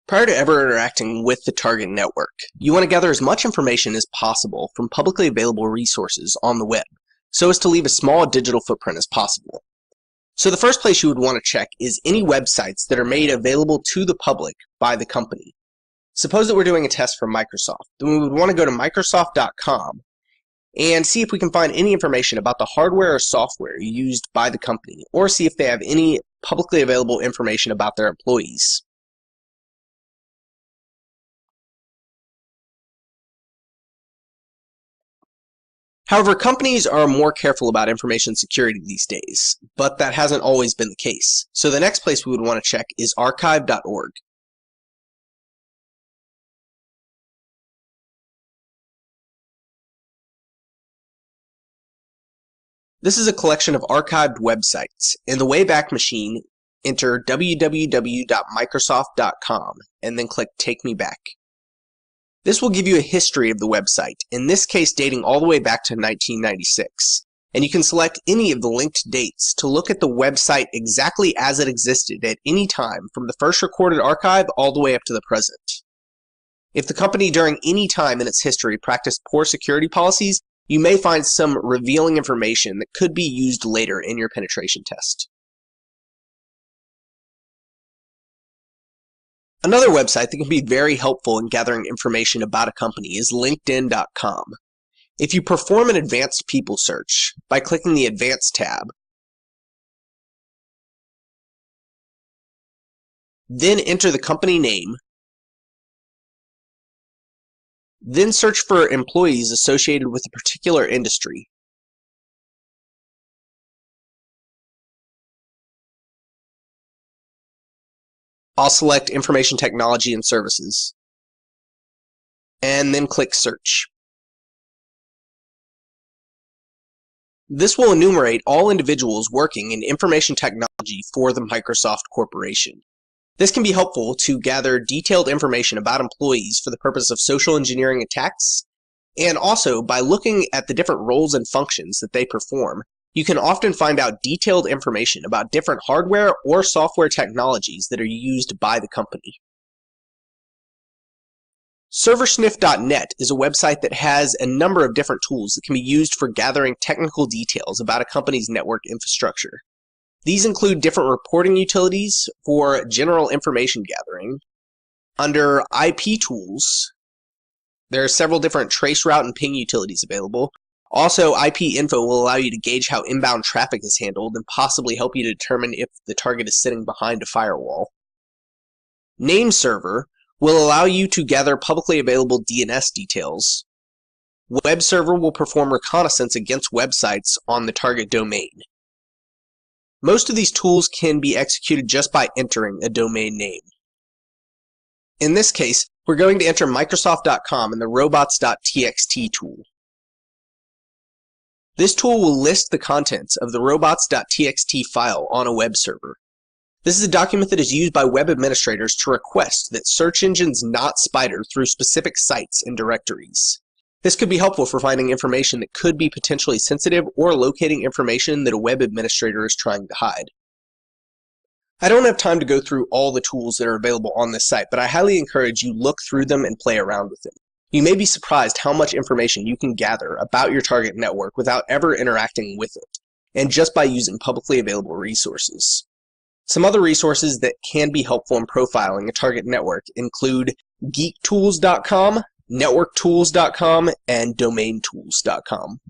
Prior to ever interacting with the target network, you want to gather as much information as possible from publicly available resources on the web, so as to leave as small a digital footprint as possible. So the first place you would want to check is any websites that are made available to the public by the company. Suppose that we're doing a test for Microsoft, then we would want to go to Microsoft.com and see if we can find any information about the hardware or software used by the company, or see if they have any publicly available information about their employees. However, companies are more careful about information security these days, but that hasn't always been the case. So the next place we would want to check is archive.org. This is a collection of archived websites. In the Wayback Machine, enter www.microsoft.com and then click Take Me Back. This will give you a history of the website, in this case dating all the way back to 1996. And you can select any of the linked dates to look at the website exactly as it existed at any time from the first recorded archive all the way up to the present. If the company during any time in its history practiced poor security policies, you may find some revealing information that could be used later in your penetration test. Another website that can be very helpful in gathering information about a company is LinkedIn.com. If you perform an advanced people search by clicking the Advanced tab, then enter the company name, then search for employees associated with a particular industry, I'll select Information Technology and Services, and then click Search. This will enumerate all individuals working in information technology for the Microsoft Corporation. This can be helpful to gather detailed information about employees for the purpose of social engineering attacks, and also by looking at the different roles and functions that they perform, you can often find out detailed information about different hardware or software technologies that are used by the company. Serversniff.net is a website that has a number of different tools that can be used for gathering technical details about a company's network infrastructure. These include different reporting utilities for general information gathering. Under IP tools, there are several different traceroute and ping utilities available. Also, IP info will allow you to gauge how inbound traffic is handled and possibly help you to determine if the target is sitting behind a firewall. Nameserver will allow you to gather publicly available DNS details. WebServer will perform reconnaissance against websites on the target domain. Most of these tools can be executed just by entering a domain name. In this case, we're going to enter Microsoft.com in the robots.txt tool. This tool will list the contents of the robots.txt file on a web server. This is a document that is used by web administrators to request that search engines not spider through specific sites and directories. This could be helpful for finding information that could be potentially sensitive or locating information that a web administrator is trying to hide. I don't have time to go through all the tools that are available on this site, but I highly encourage you look through them and play around with them. You may be surprised how much information you can gather about your target network without ever interacting with it, and just by using publicly available resources. Some other resources that can be helpful in profiling a target network include geektools.com, networktools.com, and domaintools.com.